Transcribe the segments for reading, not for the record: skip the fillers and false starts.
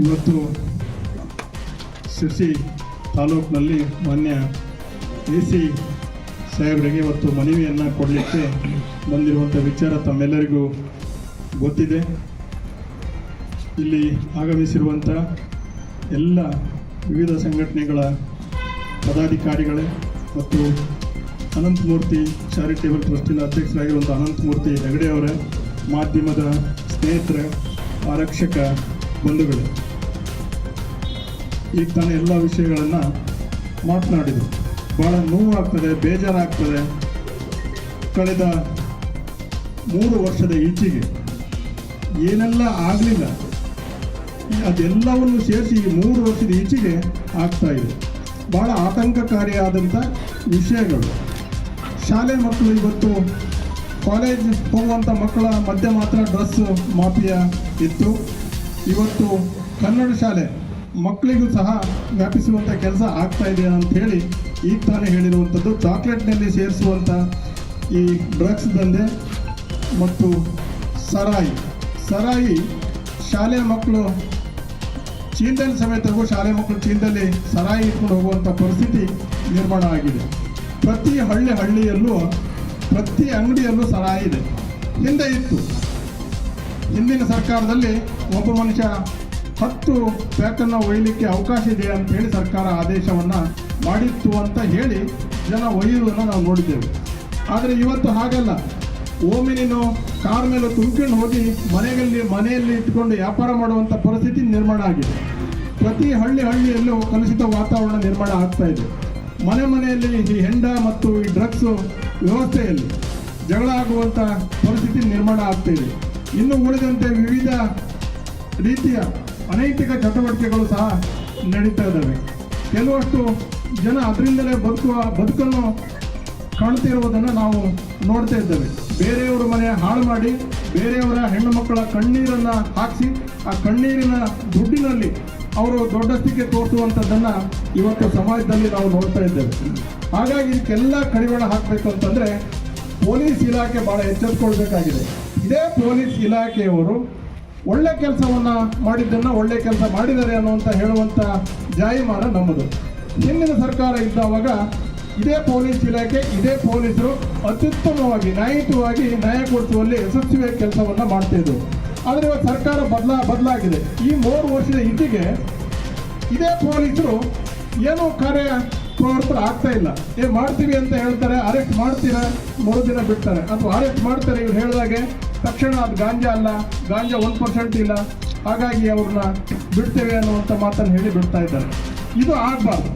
ಇವತ್ತು ಶಿರ್ಸಿ ತಾಲೂಕಿನಲ್ಲಿ ಮಾನ್ಯ AC ಸಾಹೇಬರಿಗೆ ಇವತ್ತು ಮನವಿಯನ್ನು ಕೊಡಲಿಕ್ಕೆ ಬಂದಿರುವಂಥ ವಿಚಾರ ತಮ್ಮೆಲ್ಲರಿಗೂ ಗೊತ್ತಿದೆ. ಇಲ್ಲಿ ಆಗಮಿಸಿರುವಂಥ ಎಲ್ಲ ವಿವಿಧ ಸಂಘಟನೆಗಳ ಪದಾಧಿಕಾರಿಗಳೇ ಮತ್ತು ಅನಂತಮೂರ್ತಿ ಚಾರಿಟೇಬಲ್ ಟ್ರಸ್ಟಿನ ಅಧ್ಯಕ್ಷರಾಗಿರುವಂಥ ಅನಂತಮೂರ್ತಿ ಹೆಗಡೆ ಅವರೇ, ಮಾಧ್ಯಮದ ಸ್ನೇಹಿತರೆ, ಆರಕ್ಷಕ ಬಂಧುಗಳೇ, ಈಗ ತಾನೇ ಎಲ್ಲ ವಿಷಯಗಳನ್ನು ಮಾತನಾಡಿದರು. ಭಾಳ ನೋವಾಗ್ತದೆ, ಬೇಜಾರಾಗ್ತದೆ. ಕಳೆದ 3 ವರ್ಷದ ಈಚೆಗೆ ಏನೆಲ್ಲ ಆಗಲಿಲ್ಲ ಅದೆಲ್ಲವನ್ನು ಸೇರಿಸಿ 3 ವರ್ಷದ ಈಚೆಗೆ ಆಗ್ತಾ ಇದೆ. ಭಾಳ ಆತಂಕಕಾರಿಯಾದಂಥ ವಿಷಯಗಳು. ಶಾಲೆ ಮಕ್ಕಳು ಇವತ್ತು ಕಾಲೇಜ್ ಹೋಗುವಂಥ ಮಕ್ಕಳ ಮಧ್ಯೆ ಮಾತ್ರ ಡ್ರೆಸ್ ಮಾಫಿಯಾ ಇತ್ತು. ಇವತ್ತು ಕನ್ನಡ ಶಾಲೆ ಮಕ್ಕಳಿಗೂ ಸಹ ವ್ಯಾಪಿಸುವಂಥ ಕೆಲಸ ಆಗ್ತಾ ಇದೆ ಅಂಥೇಳಿ ಈಗ ತಾನೇ ಹೇಳಿರುವಂಥದ್ದು. ಚಾಕ್ಲೇಟ್ನಲ್ಲಿ ಸೇರಿಸುವಂಥ ಈ ಡ್ರಗ್ಸ್ ದಂಧೆ ಮತ್ತು ಸರಾಯಿ ಶಾಲೆ ಮಕ್ಕಳು ಚೀಲದಲ್ಲಿ ಸಮೇತವೂ ಶಾಲೆ ಮಕ್ಕಳು ಚೀಲದಲ್ಲಿ ಸರಾಯಿ ಇಟ್ಕೊಂಡು ಹೋಗುವಂಥ ಪರಿಸ್ಥಿತಿ ನಿರ್ಮಾಣ ಆಗಿದೆ. ಪ್ರತಿ ಹಳ್ಳಿಯಲ್ಲೂ ಪ್ರತಿ ಅಂಗಡಿಯಲ್ಲೂ ಸರಾಯಿ ಇದೆ. ಹಿಂದೆ ಇತ್ತು. ಹಿಂದಿನ ಸರ್ಕಾರದಲ್ಲಿ ಒಬ್ಬ ಮನುಷ್ಯ 10 ಪ್ಯಾಕನ್ನು ಒಯ್ಯಲಿಕ್ಕೆ ಅವಕಾಶ ಇದೆ ಅಂತ ಹೇಳಿ ಸರ್ಕಾರ ಆದೇಶವನ್ನು ಮಾಡಿತ್ತು ಅಂತ ಹೇಳಿ ಜನ ಒಯ್ಯುವುದನ್ನು ನಾವು ನೋಡಿದ್ದೇವೆ. ಆದರೆ ಇವತ್ತು ಹಾಗಲ್ಲ. ಓಮಿನಿನೋ ಕಾರ್ ಮೇಲೆ ತುಂಬಿಕೊಂಡು ಹೋಗಿ ಮನೆಯಲ್ಲಿ ಇಟ್ಕೊಂಡು ವ್ಯಾಪಾರ ಮಾಡುವಂಥ ಪರಿಸ್ಥಿತಿ ನಿರ್ಮಾಣ ಆಗಿದೆ. ಪ್ರತಿ ಹಳ್ಳಿಯಲ್ಲೂ ಕಲುಷಿತ ವಾತಾವರಣ ನಿರ್ಮಾಣ ಆಗ್ತಾ ಇದೆ. ಮನೆಯಲ್ಲಿ ಈ ಹೆಂಡ ಮತ್ತು ಈ ಡ್ರಗ್ಸ್ ವ್ಯವಸ್ಥೆಯಲ್ಲಿ ಜಗಳ ಆಗುವಂಥ ಪರಿಸ್ಥಿತಿ ನಿರ್ಮಾಣ ಆಗ್ತಾ ಇದೆ. ಇನ್ನು ಉಳಿದಂತೆ ವಿವಿಧ ರೀತಿಯ ಅನೈತಿಕ ಚಟುವಟಿಕೆಗಳು ಸಹ ನಡೀತಾ ಇದ್ದಾವೆ. ಕೆಲವಷ್ಟು ಜನ ಅದರಿಂದಲೇ ಬದುಕನ್ನು ಕಾಣ್ತಿರುವುದನ್ನು ನಾವು ನೋಡ್ತಾ ಇದ್ದೇವೆ. ಬೇರೆಯವರ ಮನೆ ಹಾಳು ಮಾಡಿ ಬೇರೆಯವರ ಹೆಣ್ಣು ಮಕ್ಕಳ ಕಣ್ಣೀರನ್ನು ಹಾಕಿಸಿ ಆ ಕಣ್ಣೀರಿನ ದುಡ್ಡಿನಲ್ಲಿ ಅವರು ದೊಡ್ಡಸ್ತಿಕೆ ತೋರಿಸುವಂಥದ್ದನ್ನು ಇವತ್ತು ಸಮಾಜದಲ್ಲಿ ನಾವು ನೋಡ್ತಾ ಇದ್ದೇವೆ. ಹಾಗಾಗಿ ಇದಕ್ಕೆಲ್ಲ ಕಡಿವಾಣ ಹಾಕಬೇಕು ಅಂತಂದರೆ ಪೊಲೀಸ್ ಇಲಾಖೆ ಭಾಳ ಎಚ್ಚೆತ್ತುಕೊಳ್ಬೇಕಾಗಿದೆ. ಇದೇ ಪೊಲೀಸ್ ಇಲಾಖೆಯವರು ಒಳ್ಳೆ ಕೆಲಸವನ್ನು ಮಾಡಿದ್ದನ್ನು ಒಳ್ಳೆ ಕೆಲಸ ಮಾಡಿದ್ದಾರೆ ಅನ್ನುವಂಥ ಹೇಳುವಂಥ ಜಾಯಿಮಾನ ನಮ್ಮದು. ಹಿಂದಿನ ಸರ್ಕಾರ ಇದ್ದಾವಾಗ ಇದೇ ಪೊಲೀಸ್ ಇಲಾಖೆ ಇದೇ ಪೊಲೀಸರು ಅತ್ಯುತ್ತಮವಾಗಿ ನ್ಯಾಯಯುತವಾಗಿ ನ್ಯಾಯ ಕೊಡಿಸುವಲ್ಲಿ ಯಶಸ್ವಿಯಾಗಿ ಕೆಲಸವನ್ನು ಮಾಡ್ತಾಯಿದ್ರು. ಆದರೆ ಇವತ್ತು ಸರ್ಕಾರ ಬದಲಾಗಿದೆ. ಈ 3 ವರ್ಷದ ಈಚೆಗೆ ಇದೇ ಪೊಲೀಸರು ಏನೂ ಕಾರ್ಯಪ್ರವೃತ್ತರು ಆಗ್ತಾ ಇಲ್ಲ. ಮಾಡ್ತೀವಿ ಅಂತ ಹೇಳ್ತಾರೆ, ಅರೆಸ್ಟ್ ಮಾಡ್ತೀರಾ, ಮರುದಿನ ಬಿಡ್ತಾರೆ. ಅಥವಾ ಅರೆಸ್ಟ್ ಮಾಡ್ತಾರೆ, ಇವ್ರು ಹೇಳಿದಾಗೆ ತಕ್ಷಣ ಅದು ಗಾಂಜಾ ಅಲ್ಲ, ಗಾಂಜಾ 1% ಇಲ್ಲ, ಹಾಗಾಗಿ ಅವ್ರನ್ನ ಬಿಡ್ತೇವೆ ಅನ್ನುವಂಥ ಮಾತನ್ನು ಹೇಳಿ ಬಿಡ್ತಾ ಇದ್ದಾರೆ. ಇದು ಆಗಬಾರ್ದು.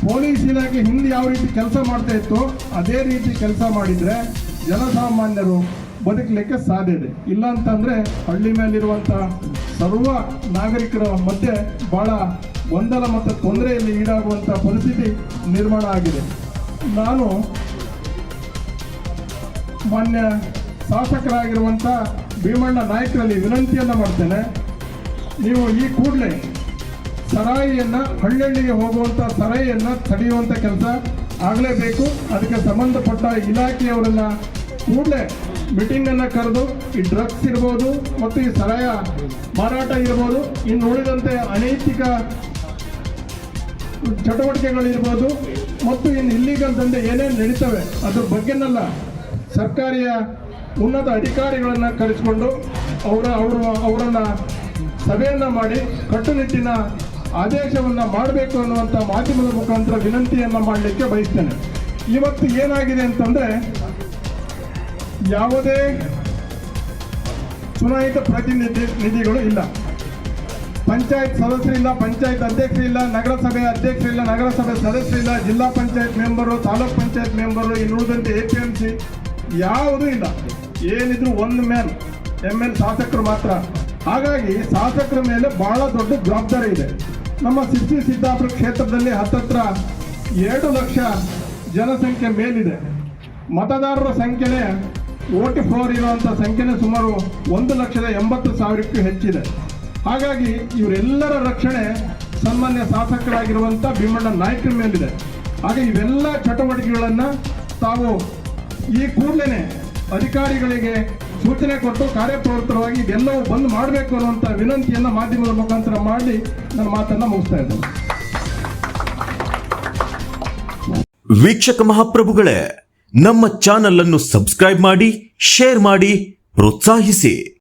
ಪೊಲೀಸ್ ಇಲಾಖೆ ಹಿಂದೆ ಯಾವ ರೀತಿ ಕೆಲಸ ಮಾಡ್ತಾ ಇತ್ತು ಅದೇ ರೀತಿ ಕೆಲಸ ಮಾಡಿದರೆ ಜನಸಾಮಾನ್ಯರು ಬದುಕಲಿಕ್ಕೆ ಸಾಧ್ಯ ಇದೆ. ಇಲ್ಲ ಅಂತಂದರೆ ಹಳ್ಳಿ ಮೇಲಿರುವಂಥ ಸರ್ವ ನಾಗರಿಕರ ಮಧ್ಯೆ ಭಾಳ ಗೊಂದಲ ಮತ್ತು ತೊಂದರೆಯಲ್ಲಿ ಈಡಾಗುವಂಥ ಪರಿಸ್ಥಿತಿ ನಿರ್ಮಾಣ ಆಗಿದೆ. ನಾನು ಮಾನ್ಯ ಶಾಸಕರಾಗಿರುವಂಥ ಭೀಮಣ್ಣ ನಾಯ್ಕರಲ್ಲಿ ವಿನಂತಿಯನ್ನು ಮಾಡ್ತೇನೆ. ನೀವು ಈ ಕೂಡಲೇ ಸರಾಯಿಯನ್ನು ಹಳ್ಳಿಗೆ ಹೋಗುವಂಥ ಸರಾಯಿಯನ್ನು ತಡೆಯುವಂಥ ಕೆಲಸ ಆಗಲೇಬೇಕು. ಅದಕ್ಕೆ ಸಂಬಂಧಪಟ್ಟ ಇಲಾಖೆಯವರನ್ನು ಕೂಡಲೇ ಮೀಟಿಂಗನ್ನು ಕರೆದು ಈ ಡ್ರಗ್ಸ್ ಇರ್ಬೋದು ಮತ್ತು ಈ ಸರಾಯ ಮಾರಾಟ ಇರ್ಬೋದು, ಇನ್ನು ಉಳಿದಂತೆ ಅನೈತಿಕ ಚಟುವಟಿಕೆಗಳಿರ್ಬೋದು ಮತ್ತು ಇನ್ನು ಇಲ್ಲಿಗಲ್ ದಂಧೆ ಏನೇನು ನಡೀತವೆ ಅದ್ರ ಬಗ್ಗೆನೆಲ್ಲ ಸರ್ಕಾರಿಯ ಉನ್ನತ ಅಧಿಕಾರಿಗಳನ್ನು ಕರೆಸಿಕೊಂಡು ಅವರನ್ನು ಸಭೆಯನ್ನು ಮಾಡಿ ಕಟ್ಟುನಿಟ್ಟಿನ ಆದೇಶವನ್ನು ಮಾಡಬೇಕು ಅನ್ನುವಂಥ ಮಾಧ್ಯಮದ ಮುಖಾಂತರ ವಿನಂತಿಯನ್ನು ಮಾಡಲಿಕ್ಕೆ ಬಯಸ್ತೇನೆ. ಇವತ್ತು ಏನಾಗಿದೆ ಅಂತಂದರೆ ಯಾವುದೇ ಚುನಾಯಿತ ಪ್ರತಿನಿಧಿಗಳು ಇಲ್ಲ, ಪಂಚಾಯತ್ ಸದಸ್ಯರಿಲ್ಲ, ಪಂಚಾಯತ್ ಅಧ್ಯಕ್ಷರಿಲ್ಲ, ನಗರಸಭೆ ಅಧ್ಯಕ್ಷರಿಲ್ಲ, ನಗರಸಭೆ ಸದಸ್ಯರಿಲ್ಲ, ಜಿಲ್ಲಾ ಪಂಚಾಯತ್ ಮೆಂಬರು, ತಾಲೂಕ್ ಪಂಚಾಯತ್ ಮೆಂಬರು, ಇನ್ನುಳಿದಂತೆ APMC ಯಾವುದೂ ಇಲ್ಲ. ಏನಿದ್ರು ಒಂದು ML ಶಾಸಕರು ಮಾತ್ರ. ಹಾಗಾಗಿ ಶಾಸಕರ ಮೇಲೆ ಬಹಳ ದೊಡ್ಡ ಜವಾಬ್ದಾರಿ ಇದೆ. ನಮ್ಮ ಶಿರ್ಸಿ ಸಿದ್ದಾಪುರ ಕ್ಷೇತ್ರದಲ್ಲಿ ಹತ್ತತ್ರ 2 ಲಕ್ಷ ಜನಸಂಖ್ಯೆ ಮೇಲಿದೆ. ಮತದಾರರ ಸಂಖ್ಯೆನೇ ವೋಟ್ ಫ್ಲೋರ್ ಇರುವಂಥ ಸಂಖ್ಯೆನೇ ಸುಮಾರು 1,80,000ಕ್ಕೂ ಹೆಚ್ಚಿದೆ. ಹಾಗಾಗಿ ಇವರೆಲ್ಲರ ರಕ್ಷಣೆ ಸನ್ಮಾನ್ಯ ಶಾಸಕರಾಗಿರುವಂಥ ಭೀಮಣ್ಣ ನಾಯ್ಕರ ಮೇಲಿದೆ. ಹಾಗೆ ಇವೆಲ್ಲ ಚಟುವಟಿಕೆಗಳನ್ನು ತಾವು ಈ ಕೂಡಲೇ ಅಧಿಕಾರಿಗಳಿಗೆ ಸೂಚನೆ ಕೊಟ್ಟು ಕಾರ್ಯಪ್ರವೃತ್ತರಾಗಿ ಇದೆಲ್ಲವೂ ಬಂದ್ ಮಾಡಬೇಕು ಅನ್ನುವಂಥ ವಿನಂತಿಯನ್ನು ಮಾಧ್ಯಮದ ಮುಖಾಂತರ ಮಾಡಿ ನನ್ನ ಮಾತನ್ನು ಮುಗಿಸ್ತಾ ಇದ್ದೇನೆ. ವೀಕ್ಷಕ ಮಹಾಪ್ರಭುಗಳೇ, ನಮ್ಮ ಚಾನಲ್ ಅನ್ನು ಸಬ್ಸ್ಕ್ರೈಬ್ ಮಾಡಿ, ಶೇರ್ ಮಾಡಿ, ಪ್ರೋತ್ಸಾಹಿಸಿ.